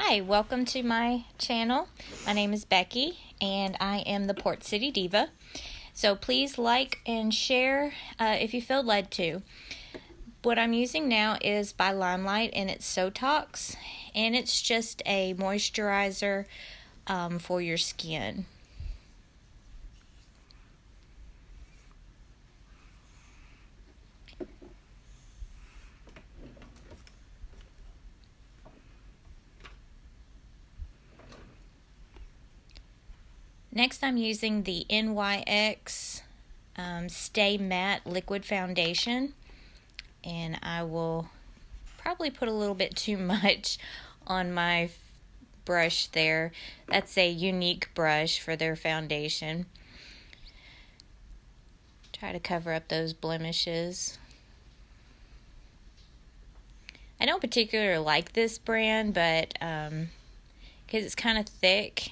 Hi, welcome to my channel. My name is Becky and I am the Port City Diva. So please like and share if you feel led to. What I'm using now is by LimeLife and it's Sotoks, and it's just a moisturizer for your skin. Next, I'm using the NYX Stay Matte Liquid Foundation, and I will probably put a little bit too much on my brush there. That's a Younique brush for their foundation. Try to cover up those blemishes. I don't particularly like this brand, but because it's kind of thick.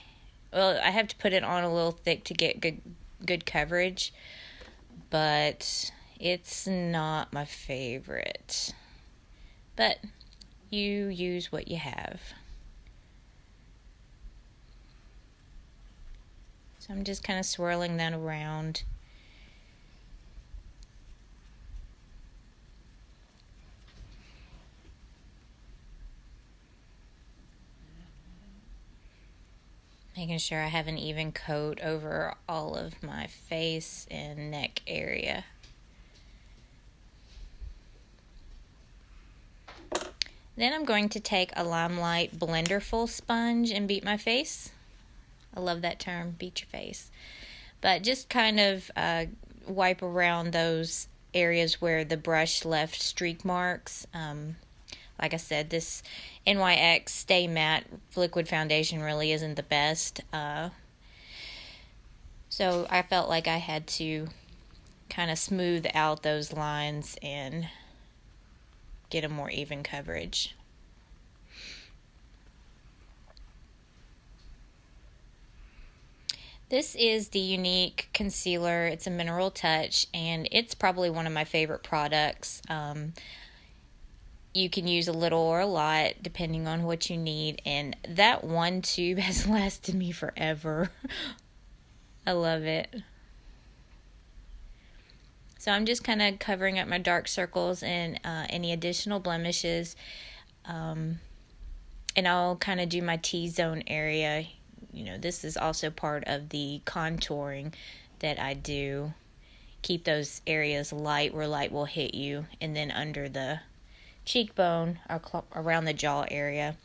Well, I have to put it on a little thick to get good coverage, but it's not my favorite. But you use what you have. So I'm just kind of swirling that around. Making sure I have an even coat over all of my face and neck area. Then I'm going to take a LimeLife Blenderful sponge and beat my face. I love that term, beat your face. But just kind of wipe around those areas where the brush left streak marks. Like I said, this NYX Stay Matte Liquid Foundation really isn't the best. So I felt like I had to kind of smooth out those lines and get a more even coverage. This is the Younique concealer. It's a mineral touch, and it's probably one of my favorite products. You can use a little or a lot depending on what you need, and that one tube has lasted me forever. I love it. So I'm just kind of covering up my dark circles and any additional blemishes, and I'll kind of do my T-zone area. You know, this is also part of the contouring that I do. Keep those areas light where light will hit you, and then under the cheekbone or around the jaw area.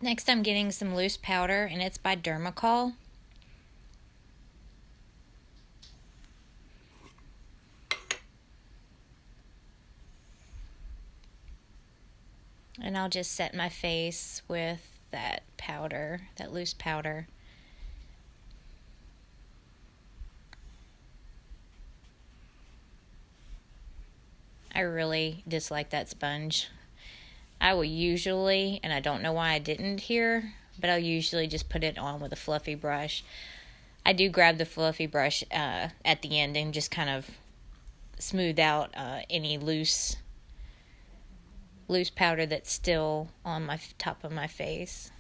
Next, I'm getting some loose powder, and it's by Dermocol. And I'll just set my face with that powder, that loose powder. I really dislike that sponge. I will usually, and I don't know why I didn't here, but I'll usually just put it on with a fluffy brush. I do grab the fluffy brush at the end and just kind of smooth out any loose powder that's still on my top of my face.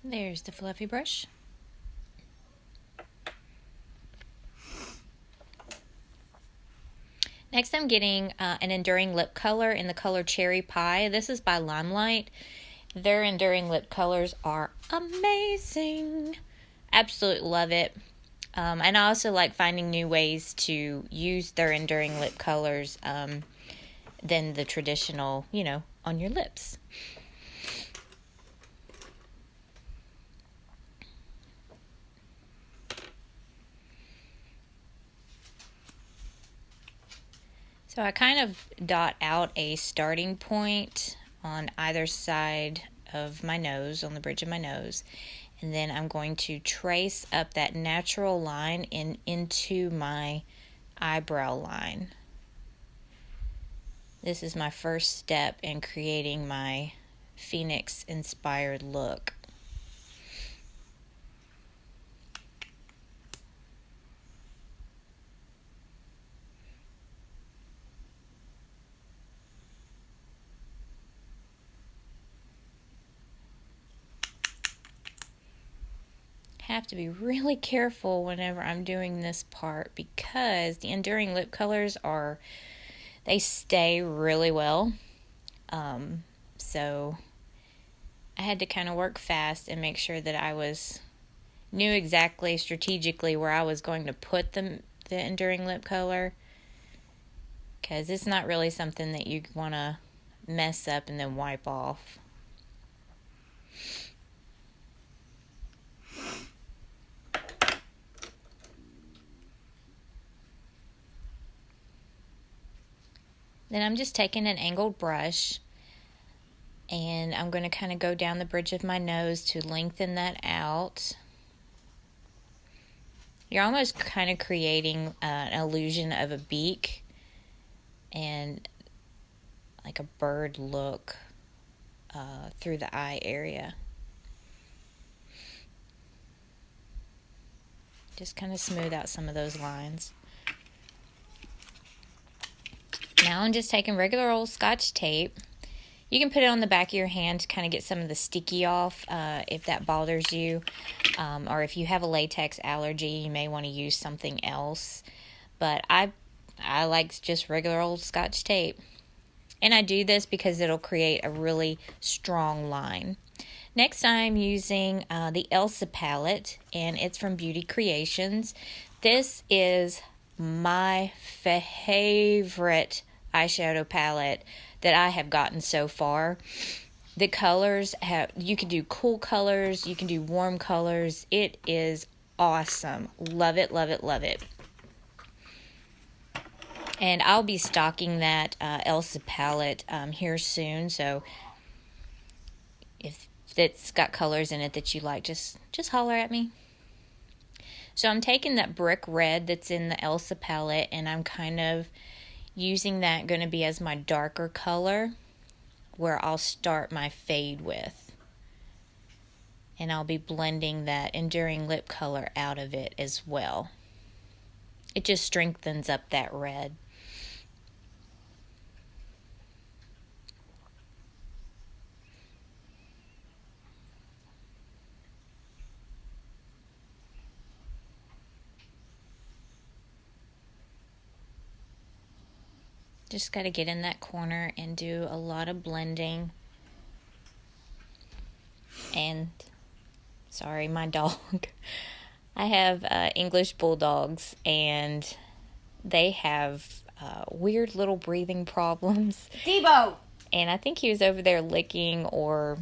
There's the fluffy brush. Next, I'm getting an enduring lip color in the color Cherry Pie. This is by LimeLife. Their enduring lip colors are amazing. Absolutely love it. And I also like finding new ways to use their enduring lip colors than the traditional, on your lips. So I kind of dot out a starting point on either side of my nose, on the bridge of my nose. And then I'm going to trace up that natural line into my eyebrow line. This is my first step in creating my Phoenix inspired look. Have to be really careful whenever I'm doing this part because the enduring lip colors they stay really well. So I had to kind of work fast and make sure that I knew exactly strategically where I was going to put the enduring lip color, because it's not really something that you want to mess up and then wipe off. Then I'm just taking an angled brush and I'm going to kind of go down the bridge of my nose to lengthen that out. You're almost kind of creating an illusion of a beak and like a bird look through the eye area. Just kind of smooth out some of those lines. Now I'm just taking regular old Scotch tape. You can put it on the back of your hand to kind of get some of the sticky off if that bothers you. Or if you have a latex allergy, you may want to use something else. But I like just regular old Scotch tape. And I do this because it'll create a really strong line. Next, I'm using the Elsa palette, and it's from Beauty Creations. This is my favorite eyeshadow palette that I have gotten so far. The colors you can do cool colors, you can do warm colors. It is awesome. Love it, love it, love it. And I'll be stocking that Elsa palette here soon. So if it's got colors in it that you like, just holler at me. So I'm taking that brick red that's in the Elsa palette, and I'm kind of using that going to be as my darker color where I'll start my fade with. And I'll be blending that enduring lip color out of it as well. It just strengthens up that red. Just got to get in that corner and do a lot of blending. And, sorry, my dog. I have English bulldogs, and they have weird little breathing problems. Debo! And I think he was over there licking or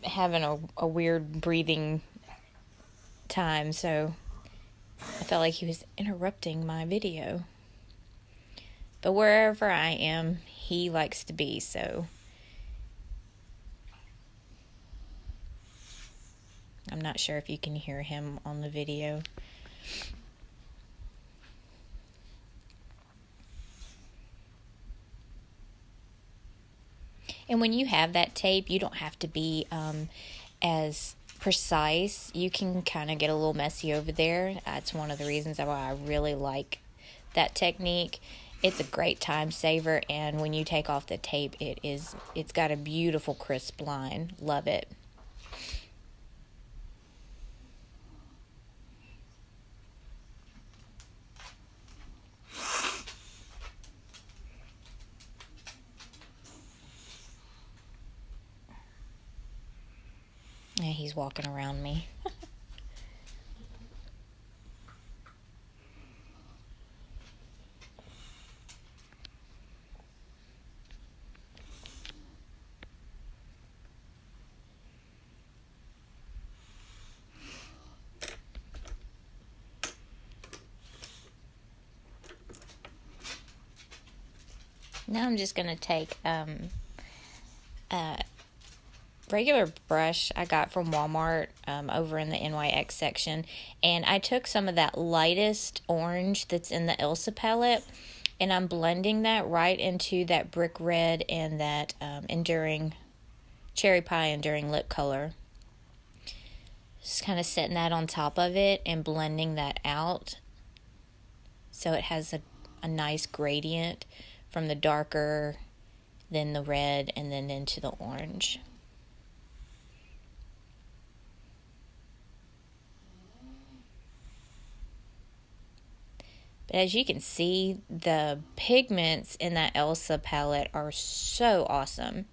having a weird breathing time, so I felt like he was interrupting my video. But wherever I am, he likes to be, so I'm not sure if you can hear him on the video. And when you have that tape, you don't have to be as precise. You can kind of get a little messy over there. That's one of the reasons why I really like that technique. It's a great time saver, and when you take off the tape, it's got a beautiful crisp line. Love it. Yeah, he's walking around me. Now I'm just going to take a regular brush I got from Walmart over in the NYX section, and I took some of that lightest orange that's in the Elsa palette, and I'm blending that right into that brick red and that enduring cherry pie enduring lip color. Just kind of setting that on top of it and blending that out so it has a nice gradient from the darker, then the red, and then into the orange. But as you can see, the pigments in that Elsa palette are so awesome.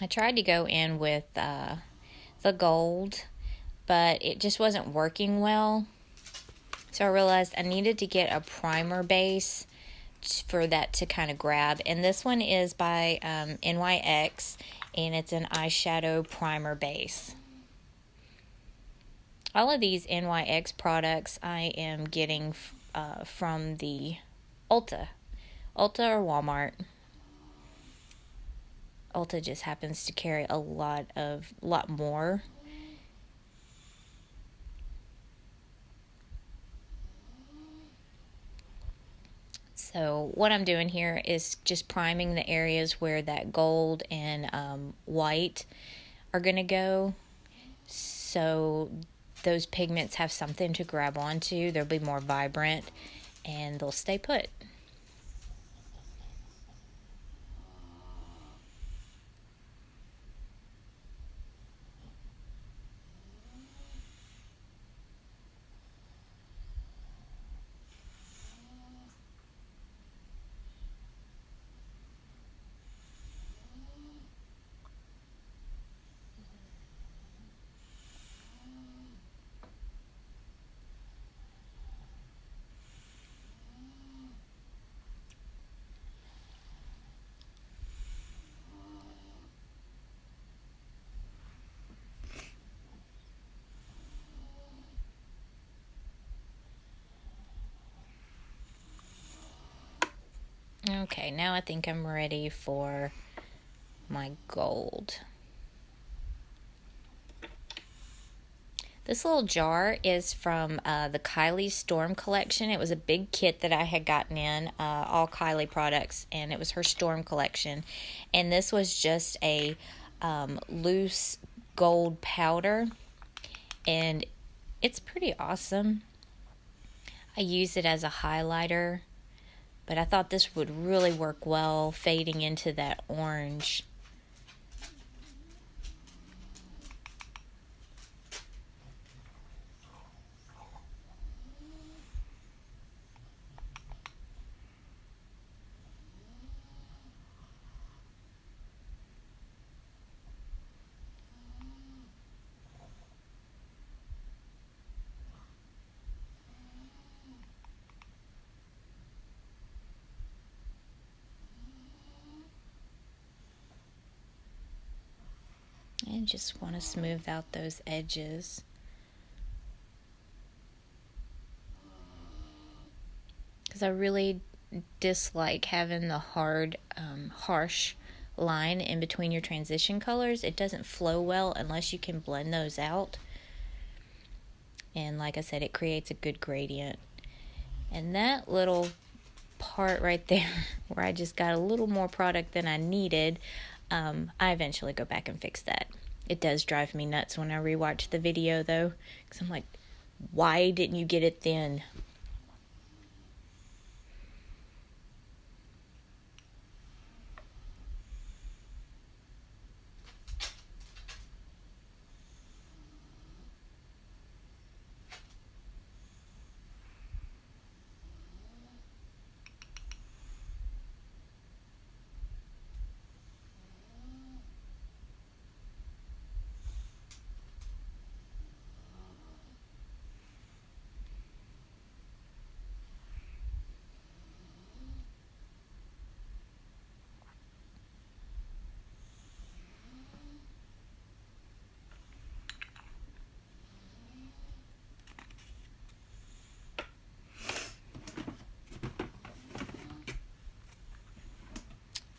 I tried to go in with the gold, but it just wasn't working well. So I realized I needed to get a primer base for that to kind of grab. And this one is by NYX, and it's an eyeshadow primer base. All of these NYX products I am getting from the Ulta or Walmart. Ulta just happens to carry a lot more. So what I'm doing here is just priming the areas where that gold and white are going to go, so those pigments have something to grab onto. They'll be more vibrant and they'll stay put. Okay, now I think I'm ready for my gold. This little jar is from the Kylie Storm Collection. It was a big kit that I had gotten in, all Kylie products, and it was her Storm Collection. And this was just a loose gold powder, and it's pretty awesome. I use it as a highlighter, but I thought this would really work well fading into that orange. And just want to smooth out those edges. Because I really dislike having the hard, harsh line in between your transition colors. It doesn't flow well unless you can blend those out. And like I said, it creates a good gradient. And that little part right there where I just got a little more product than I needed, I eventually go back and fix that. It does drive me nuts when I rewatch the video though, because I'm like, why didn't you get it then?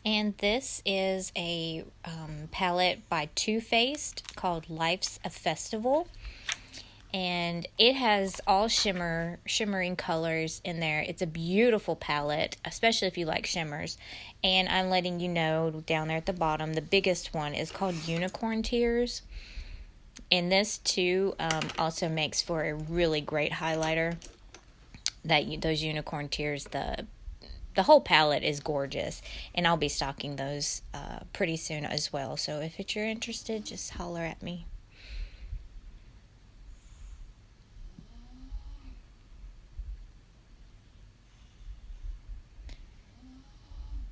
And this is a palette by Too Faced called Life's a Festival. And it has all shimmering colors in there. It's a beautiful palette, especially if you like shimmers. And I'm letting you know down there at the bottom, the biggest one is called Unicorn Tears. And this too also makes for a really great highlighter. Those Unicorn Tears, the whole palette is gorgeous, and I'll be stocking those pretty soon as well. So if you're interested, just holler at me.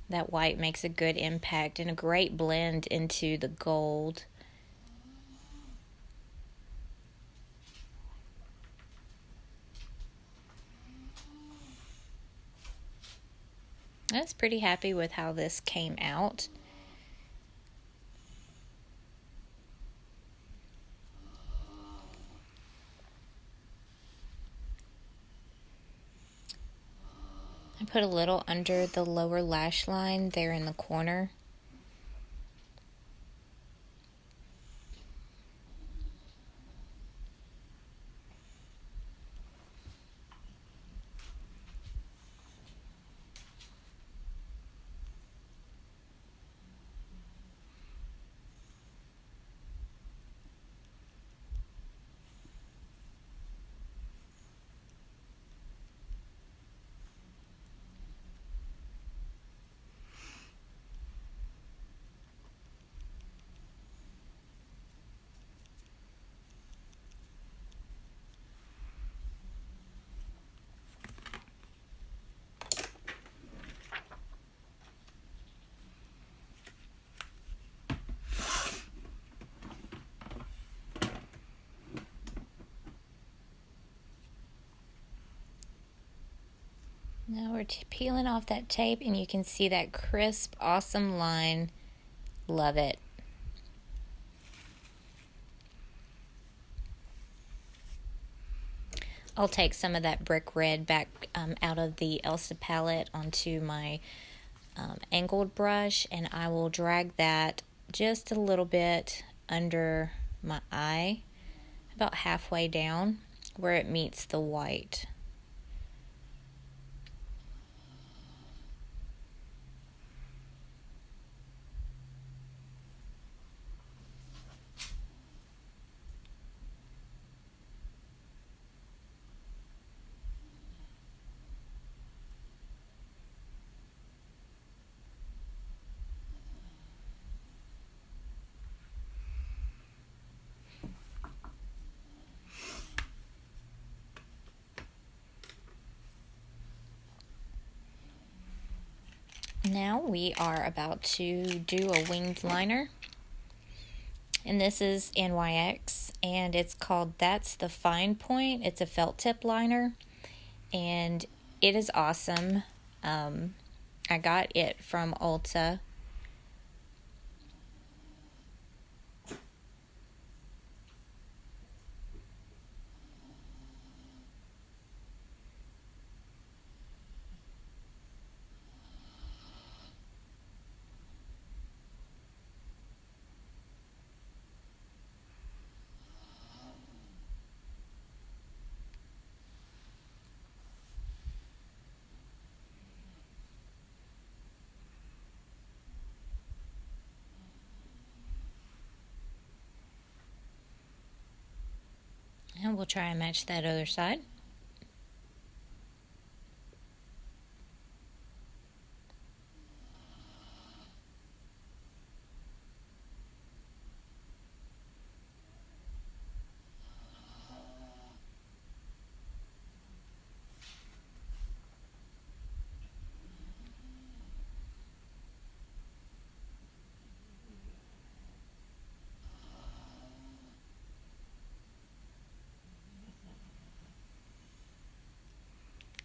That white makes a good impact and a great blend into the gold. I was pretty happy with how this came out. I put a little under the lower lash line there in the corner. Now we're peeling off that tape, and you can see that crisp, awesome line. Love it. I'll take some of that brick red back out of the Elsa palette onto my angled brush, and I will drag that just a little bit under my eye, about halfway down where it meets the white. Now we are about to do a winged liner, and this is NYX, and it's called That's the Fine Point. It's a felt tip liner, and it is awesome. I got it from Ulta. And we'll try and match that other side.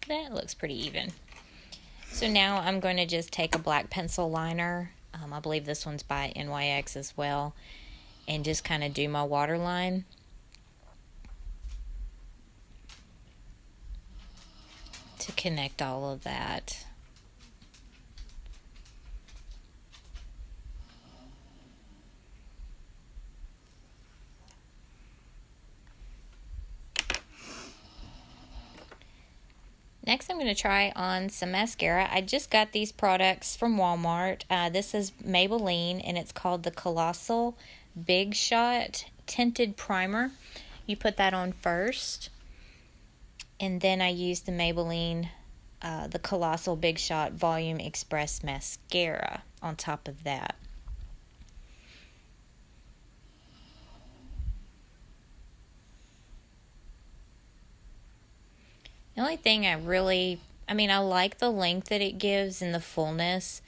That looks pretty even. So now I'm going to just take a black pencil liner. I believe this one's by NYX as well. And just kind of do my waterline. To connect all of that. Next, I'm going to try on some mascara. I just got these products from Walmart. This is Maybelline, and it's called the Colossal Big Shot Tinted Primer. You put that on first, and then I use the Maybelline, the Colossal Big Shot Volume Express Mascara on top of that. The only thing I like the length that it gives and the fullness.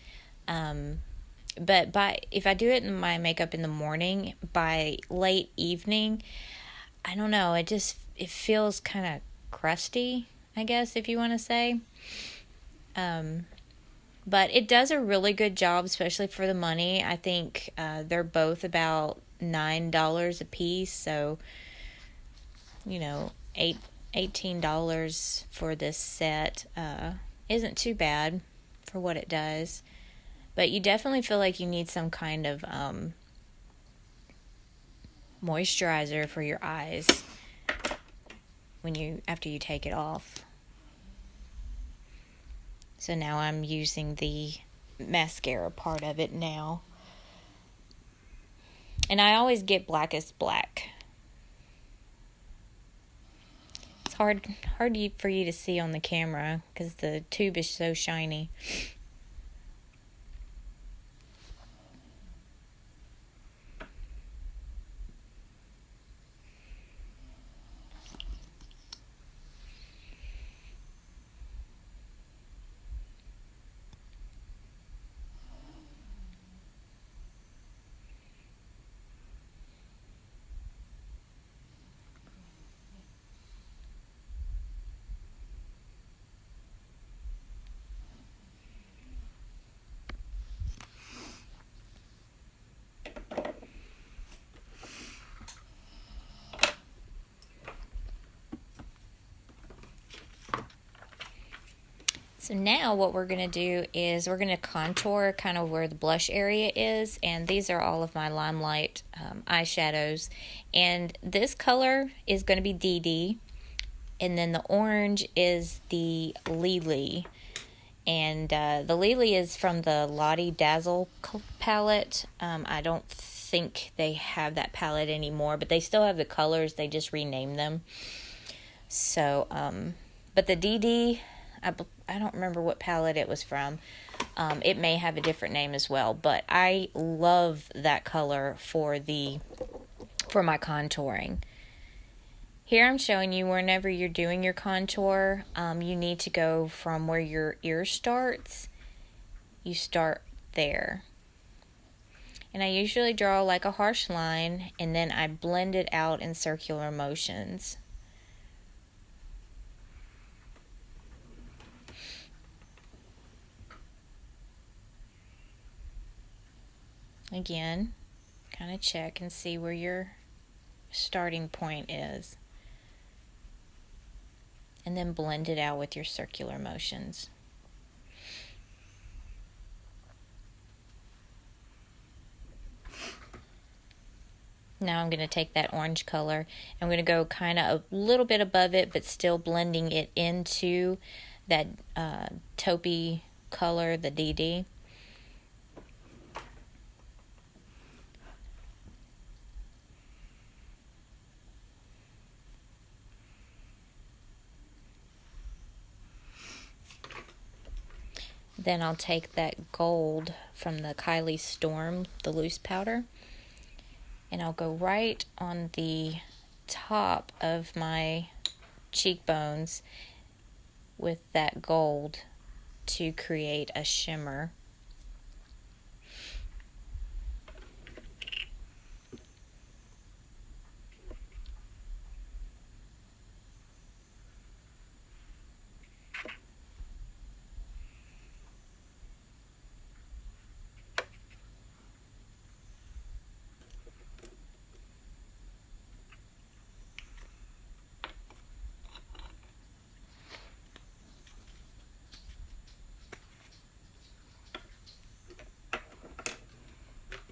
But if I do it in my makeup in the morning, by late evening, I don't know, it feels kind of crusty, I guess, if you want to say. But it does a really good job, especially for the money. I think they're both about $9 a piece, so, $18 for this set isn't too bad for what it does. But you definitely feel like you need some kind of moisturizer for your eyes after you take it off. So now I'm using the mascara part of it now. And I always get blackest black. It's hard for you to see on the camera because the tube is so shiny. So now what we're going to do is we're going to contour kind of where the blush area is. And these are all of my LimeLife eyeshadows. And this color is going to be DeeDee. And then the orange is the LiLi. And the LiLi is from the Lottie Dazzle palette. I don't think they have that palette anymore, but they still have the colors. They just renamed them. So, but the DeeDee, I don't remember what palette it was from. It may have a different name as well, but I love that color for my contouring. Here I'm showing you whenever you're doing your contour, you need to go from where your ear starts. You start there. And I usually draw like a harsh line, and then I blend it out in circular motions. Again, kind of check and see where your starting point is. And then blend it out with your circular motions. Now I'm going to take that orange color. I'm going to go kind of a little bit above it, but still blending it into that taupey color, the DeeDee. Then I'll take that gold from the Kylie Storm, the loose powder, and I'll go right on the top of my cheekbones with that gold to create a shimmer.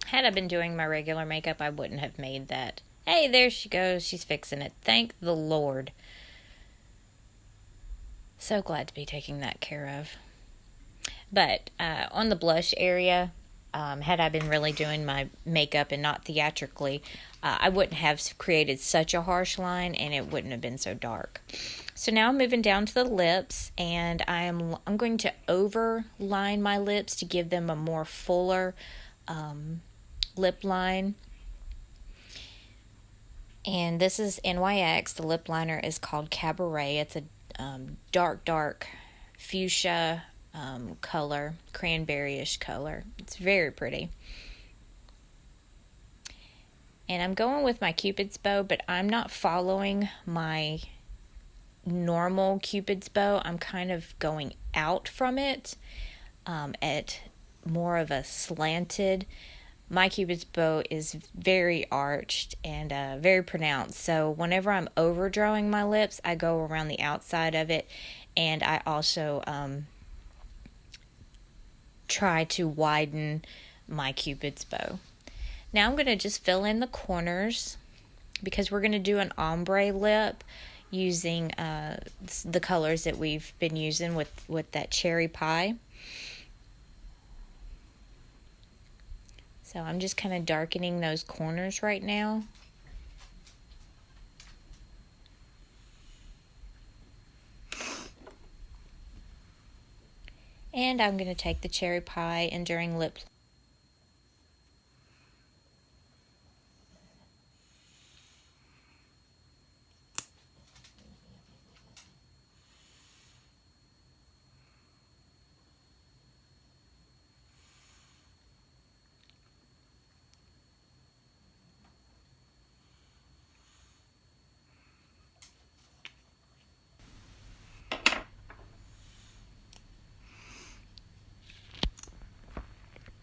Had I been doing my regular makeup, I wouldn't have made that. Hey, there she goes. She's fixing it. Thank the Lord. So glad to be taking that care of. But on the blush area, had I been really doing my makeup and not theatrically, I wouldn't have created such a harsh line and it wouldn't have been so dark. So now I'm moving down to the lips, and I'm going to overline my lips to give them a more fuller lip line. And this is NYX. The lip liner is called Cabaret. It's a dark fuchsia color, cranberry-ish color. It's very pretty. And I'm going with my Cupid's bow, but I'm not following my normal Cupid's bow. I'm kind of going out from it at more of a slanted. My Cupid's bow is very arched and very pronounced. So whenever I'm overdrawing my lips, I go around the outside of it, and I also try to widen my Cupid's bow. Now I'm going to just fill in the corners because we're going to do an ombre lip using the colors that we've been using with that cherry pie. So I'm just kind of darkening those corners right now. And I'm going to take the cherry pie Enduring Lip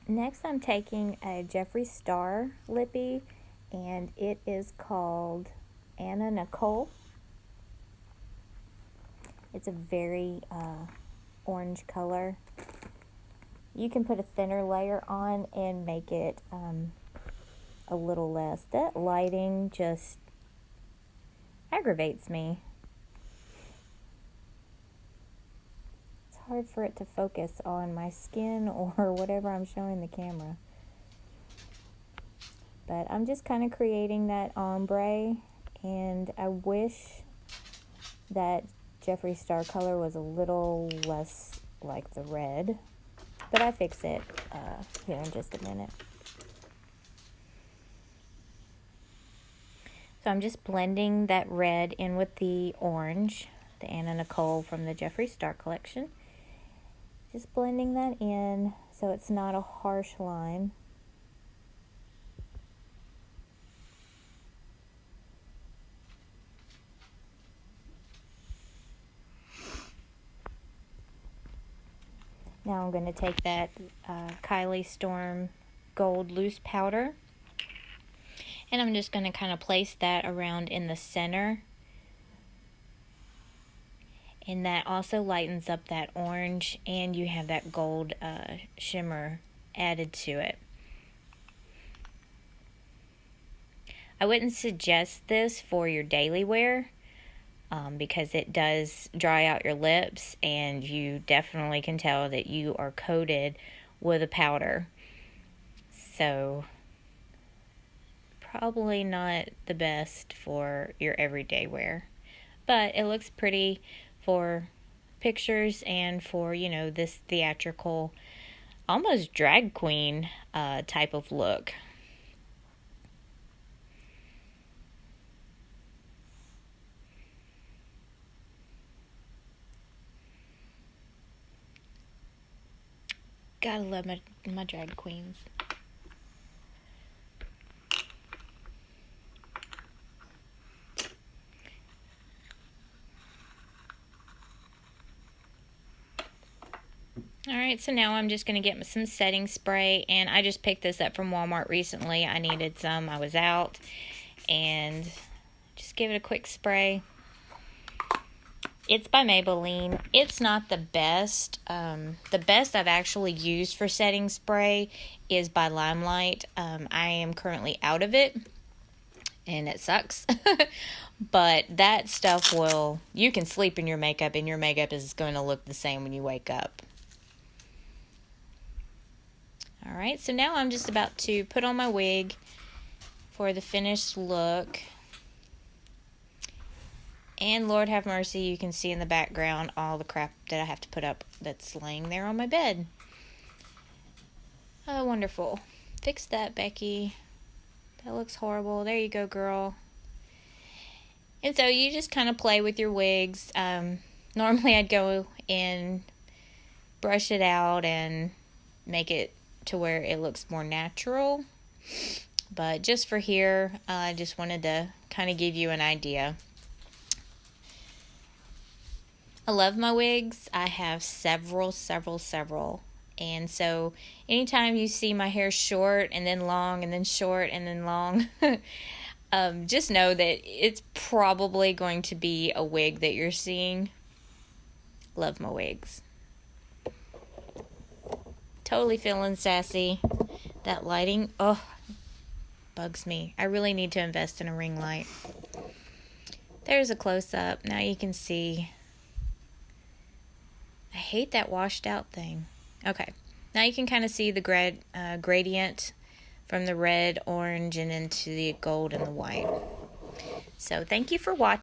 Next, I'm taking a Jeffree Star lippy, and it is called Anna Nicole. It's a very orange color. You can put a thinner layer on and make it a little less. That lighting just aggravates me. Hard for it to focus on my skin or whatever I'm showing the camera. But I'm just kind of creating that ombre, and I wish that Jeffree Star color was a little less like the red, but I fix it here in just a minute. So I'm just blending that red in with the orange, the Anna Nicole from the Jeffree Star Collection. Just blending that in so it's not a harsh line. Now I'm going to take that Kylie Storm Gold Loose Powder, and I'm just going to kind of place that around in the center. And that also lightens up that orange, and you have that gold shimmer added to it. I wouldn't suggest this for your daily wear because it does dry out your lips, and you definitely can tell that you are coated with a powder. So probably not the best for your everyday wear, but it looks pretty for pictures and for, you know, this theatrical, almost drag queen type of look. Gotta love my drag queens. Alright, so now I'm just going to get some setting spray, and I just picked this up from Walmart recently. I needed some. I was out, and just give it a quick spray. It's by Maybelline. It's not the best. The best I've actually used for setting spray is by LimeLife. I am currently out of it, and it sucks. But that stuff will, you can sleep in your makeup and your makeup is going to look the same when you wake up. Alright, so now I'm just about to put on my wig for the finished look. And Lord have mercy, you can see in the background all the crap that I have to put up that's laying there on my bed. Oh, wonderful. Fix that, Becky. That looks horrible. There you go, girl. And so you just kind of play with your wigs. Normally I'd go and brush it out and make it to where it looks more natural. But just for here, I just wanted to kind of give you an idea. I love my wigs. I have several. And so anytime you see my hair short and then long and then short and then long, just know that it's probably going to be a wig that you're seeing. Love my wigs. Totally feeling sassy. That lighting, oh, bugs me. I really need to invest in a ring light. There's a close-up. Now you can see. I hate that washed out thing. Okay, now you can kind of see the gradient from the red, orange, and into the gold and the white. So thank you for watching.